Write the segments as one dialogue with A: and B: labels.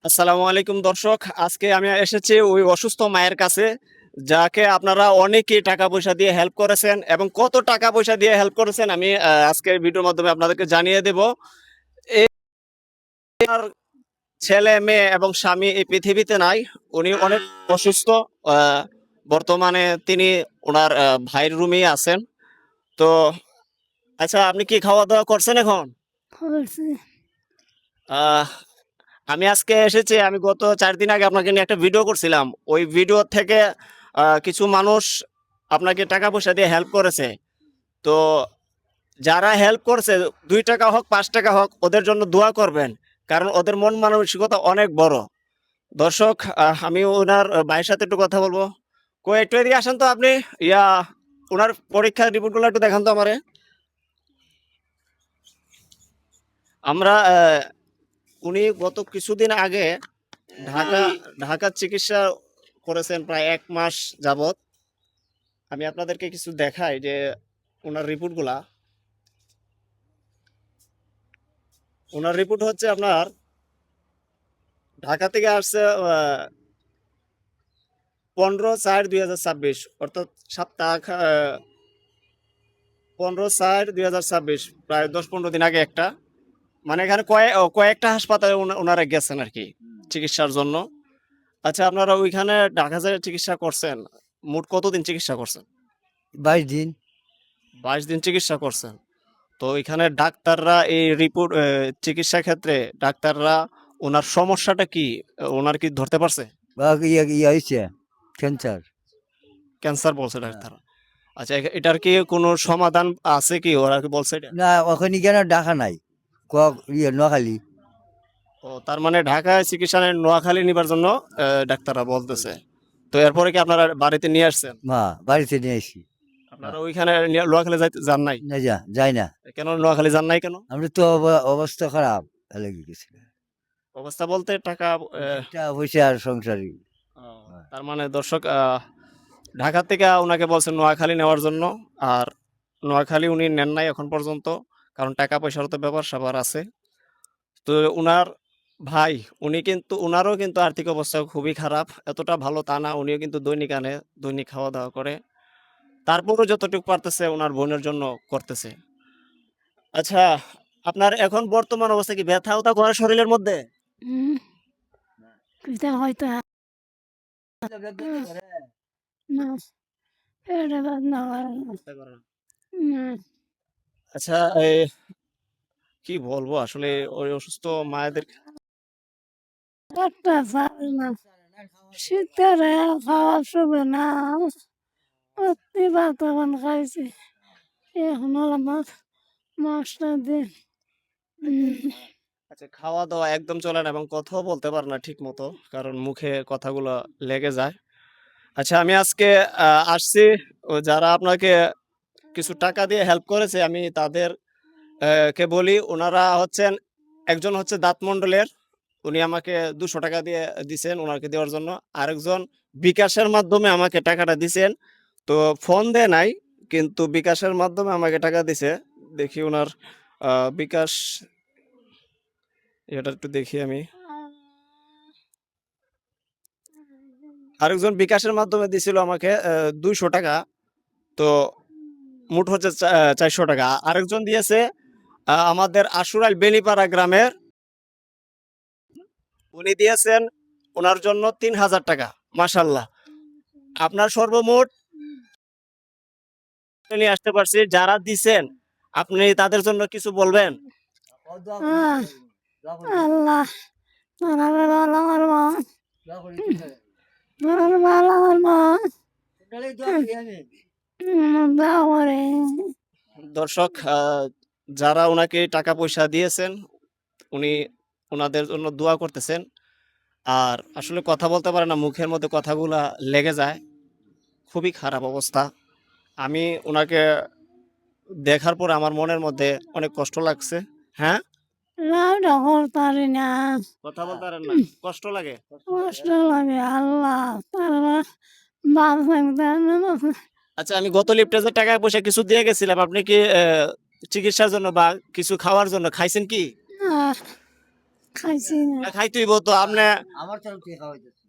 A: আসসালামু আলাইকুম দর্শক, আজকে আমি এসেছি ওই অসুস্থ মায়ের কাছে, যাকে আপনারা অনেকেই টাকা পয়সা দিয়ে হেল্প করেছেন এবং কত টাকা পয়সা দিয়ে হেল্প করেছেন আমি আজকের ভিডিওর মাধ্যমে আপনাদেরকে জানিয়ে দেব। এই আর ছেলে মেয়ে এবং স্বামী এই পৃথিবীতে নাই, উনি অনেক অসুস্থ। আহ, বর্তমানে তিনি ওনার ভাইয়ের রুমেই আছেন। তো আচ্ছা, আপনি কি খাওয়া দাওয়া করছেন এখন?
B: করছি।
A: আহ আমি আজকে এসেছি, আমি গত 4 দিন আগে আপনাকে নিয়ে একটা ভিডিও করছিলাম। ওই ভিডিও থেকে কিছু মানুষ আপনাকে টাকা পয়সা দিয়ে হেল্প করেছে। তো যারা হেল্প করছে, 2 টাকা হোক 5 টাকা হোক, ওদের জন্য দোয়া করবেন, কারণ ওদের মন মানসিকতা অনেক বড়। দর্শক, আমি ওনার ভাইয়ের সাথে একটু কথা বলবো। একটু এদিকে আসেন তো আপনি। ইয়া, ওনার পরীক্ষার রিপোর্টগুলো একটু দেখান তো আমারে। আমরা উনি গত কিছুদিন আগে ঢাকা ঢাকার চিকিৎসা করেছেন প্রায় 1 মাস যাবত। আমি আপনাদেরকে কিছু দেখাই যে ওনার রিপোর্টগুলা। ওনার রিপোর্ট হচ্ছে আপনার ঢাকা থেকে আসছে 15/4/2026, অর্থাৎ সপ্তাহ 15/4/2026, প্রায় 10-15 দিন আগে একটা, মানে এখানে কয়েকটা হাসপাতালে ওনারা গেছেন আর কি চিকিৎসার জন্য। আচ্ছা, আপনারা ওইখানে ঢাকা যায় চিকিৎসা করছেন, মোট কতদিন চিকিৎসা করছেন?
C: 22 দিন।
A: 22 দিন চিকিৎসা করছেন। তো এখানে ডাক্তাররা এই রিপোর্ট, চিকিৎসা ক্ষেত্রে ডাক্তাররা ওনার সমস্যাটা কি, ওনার কি ধরতে পারছে?
C: বা ইয়া হয়েছে ক্যান্সার।
A: ক্যান্সার বলছে ডাক্তার। আচ্ছা, এটার কি কোনো সমাধান আছে কি, ওরা কি বলছে এটা?
C: না, ওখানে কেন ডাকা নাই, নোয়াখালী।
A: ও, তার মানে ঢাকায় চিকিৎসা নেন, নোয়াখালী নিবার জন্য ডাক্তাররা বলতেছে। তো এরপরে কি আপনারা বাড়িতে নিয়ে আসছেন?
C: মা বাড়িতে নিয়ে আসি।
A: আপনারা ওইখানে নোয়াখালী যান নাই?
C: না, যাই না।
A: কেন নোয়াখালী যান নাই কেন?
C: আমরা তো অবস্থা খারাপ লেগে গেছে।
A: অবস্থা বলতে টাকা
C: এটা হয়েছে আর সংসারী।
A: ও, তার মানে দর্শক, ঢাকা থেকে ওনাকে বলছেন নোয়াখালী নেওয়ার জন্য। আর নোয়াখালী উনি নেন নাই এখন পর্যন্ত, কারণ টাকা পয়সার তো ব্যাপার স্যাপার আছে। তো উনার ভাই, উনি কিন্তু উনারও কিন্তু আর্থিক অবস্থা খুবই খারাপ, এতটা ভালো তা না। উনিও কিন্তু দৈনিক আনে, দৈনিক খাওয়া দাওয়া করে, তারপরও যতটুকু পারতেছে ওনার বোনের জন্য করতেছে। আচ্ছা, আপনার এখন বর্তমান অবস্থা কি, ব্যথা উথা করে শরীরের মধ্যে?
B: কিতা হয়তো না পেটে ব্যথা করে না।
A: আচ্ছা, কি বলবো আসলে, ওই অসুস্থ মায়েদের।
B: একটা পারে না, শীতের খাওয়া শুবে না, অতি বাতাবন খাইছে এখন আমার মাছটা দিন।
A: আচ্ছা, খাওয়া দাওয়া একদম চলে না এবং কথাও বলতে পারে না ঠিক মতো, কারণ মুখে কথাগুলো লেগে যায়। আচ্ছা, আমি আজকে আসছি, যারা আপনাকে কিছু টাকা দিয়ে হেল্প করেছে, আমি তাদের কে বলি। ওনারা হচ্ছেন, একজন হচ্ছে দাঁত মণ্ডলের, উনি আমাকে 200 টাকা দিয়ে দিছেন ওনাকে দেওয়ার জন্য। আরেকজন বিকাশের মাধ্যমে আমাকে টাকাটা দিছেন। তো ফোন দেয় নাই, কিন্তু বিকাশের মাধ্যমে আমাকে টাকা দিছে। দেখি ওনার বিকাশ, এটা একটু দেখি আমি। আরেকজন বিকাশের মাধ্যমে দিছিল আমাকে 200 টাকা। তো মোট হচ্ছে 400 টাকা। আরেকজন দিয়েছে আমাদের আশুরাইল বেনিপাড়া গ্রামের, উনি দিয়েছেন ওনার জন্য 3000 টাকা। মাশাল্লাহ, আপনার সর্বমোট নিয়ে আসতে পারছি। যারা দিছেন আপনি তাদের জন্য কিছু বলবেন?
B: আল্লাহ তারা ভালো করবো, ভালো করবো দোয়া করে।
A: দর্শক, যারা ওনাকে টাকা পয়সা দিয়েছেন, উনি ওনাদের জন্য দোয়া করতেছেন। আর আসলে কথা বলতে পারে না, মুখের মধ্যে কথাগুলা লেগে যায়, খুবই খারাপ অবস্থা। আমি ওনাকে দেখার পর আমার মনের মধ্যে অনেক কষ্ট লাগছে। হ্যাঁ,
B: লাউটা করতারি না,
A: কথা বলতে পারেন না, কষ্ট লাগে।
B: কষ্ট লাগে। আল্লাহ তারা বাদ থাকতে
A: আচ্ছা, আমি গত লিফটে যে টাকা পয়সা কিছু দিয়ে গেছিলাম, আপনি কি চিকিৎসার জন্য বা কিছু খাওয়ার জন্য খাইছেন কি?
B: খাইছি না
A: খাইতেইব তো আপনি
C: আমার তরফ থেকে খাওয়াইতেছে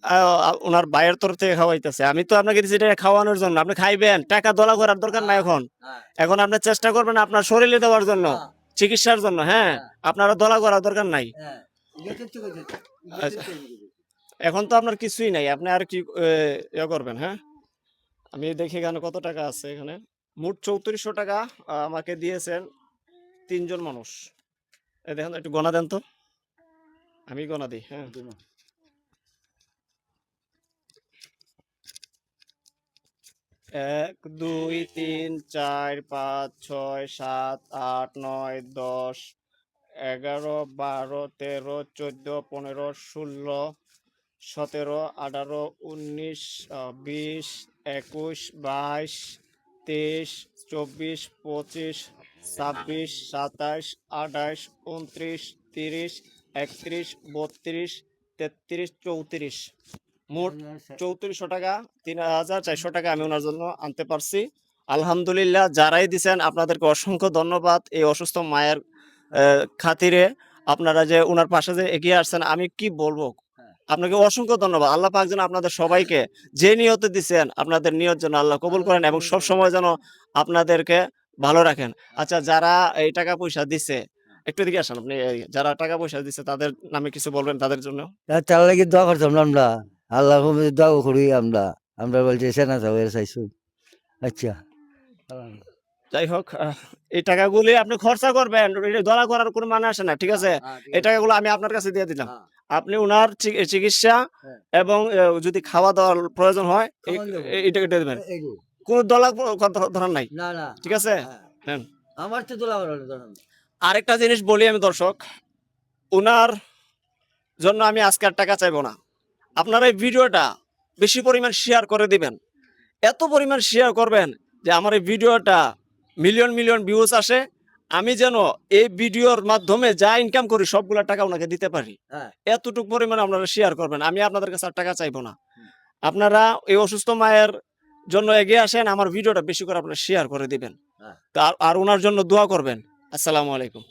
A: ওনার ভাইয়ের তরফ থেকে খাওয়াইতেছে, আমি তো আপনাকে দিচ্ছি এটা খাওয়ানোর জন্য, আপনি খাইবেন, টাকা দলা করার দরকার নাই এখন।
C: হ্যাঁ
A: এখন আপনি চেষ্টা করবেন আপনার শরীরে দেওয়ার জন্য,
C: হ্যাঁ,
A: চিকিৎসার জন্য। হ্যাঁ, আপনারা দলা করার দরকার নাই।
C: হ্যাঁ ইলেকট্রিক তো কইতেছে
A: আচ্ছা। এখন তো আপনার কিছুই নাই, আপনি আর কি ইয়ে করবেন? হ্যাঁ, আমি দেখি এখানে কত টাকা আছে। এখানে মোট 3400 টাকা আমাকে দিয়েছেন 3 জন মানুষ। এই দেখেন, একটু গোনা দেন তো, আমি গোনা দিই। হ্যাঁ, 1 2 3 4 5 6 7 8 9 10 11 12 13 14 15 16 17 18 19 20 21 22 23 24 25 26 27 28 29 30 31 32 33 34 মোট 3400 টাকা, 3400 টাকা আমি ওনার জন্য আনতে পারছি। আলহামদুলিল্লাহ, যারাই দিছেন আপনাদেরকে অসংখ্য ধন্যবাদ। এই অসুস্থ মায়ের খাতিরে আপনারা যে ওনার পাশে যে এগিয়ে আসছেন, আমি কি বলবো, আপনাকে অসংখ্য ধন্যবাদ। আল্লাহ পাক যেন আপনাদের সবাইকে যে নিয়তে দিছেন, আপনাদের নিয়ত যেন আল্লাহ কবুল করেন এবং সব সময় যেন আপনাদেরকে ভালো রাখেন। আচ্ছা, যারা এই টাকা পয়সা দিছে, একটু এদিকে আসেন আপনি। এই যারা টাকা পয়সা দিছে তাদের নামে কিছু বলবেন তাদের জন্য?
C: তার লাগি দোয়া করতাম না আমরা আল্লাহ দোয়া করি আমরা আমরা বলছি সেনা যাবো চাইছো আচ্ছা
A: যাই হোক, এই টাকাগুলি আপনি খরচা করবেন, এটা ধরা করার কোনো মানে আসে না, ঠিক আছে? এই টাকাগুলো আমি আপনার কাছে দিয়ে দিলাম, আপনি উনার চিকিৎসা
C: হ্যাঁ।
A: এবং যদি খাওয়া দাওয়ার প্রয়োজন হয়
C: খাওয়ান দেবো।
A: এইটা কেটে দেবেন। কোনো দলা ধরার নাই,
C: না না
A: ঠিক আছে?
C: হ্যাঁ।
A: নেন।
C: আমার তো তোলা
A: আরেকটা জিনিস বলি আমি দর্শক, উনার জন্য আমি আজকে আর টাকা চাইবো না। আপনারা এই ভিডিওটা বেশি পরিমাণ শেয়ার করে দিবেন, এত পরিমাণ শেয়ার করবেন যে আমার এই ভিডিওটা মিলিয়ন মিলিয়ন ভিউজ আসে, আমি যেন এই ভিডিওর মাধ্যমে যা ইনকাম করি সবগুলা টাকা ওনাকে দিতে পারি।
C: হ্যাঁ।
A: এতটুকু পরিমাণ আপনারা শেয়ার করবেন, আমি আপনাদের কাছে আর টাকা চাইবো না। আপনারা এই অসুস্থ মায়ের জন্য এগিয়ে আসেন, আমার ভিডিওটা বেশি করে আপনারা শেয়ার করে দিবেন,
C: হ্যাঁ।
A: আর ওনার জন্য দোয়া করবেন। আসসালামু আলাইকুম।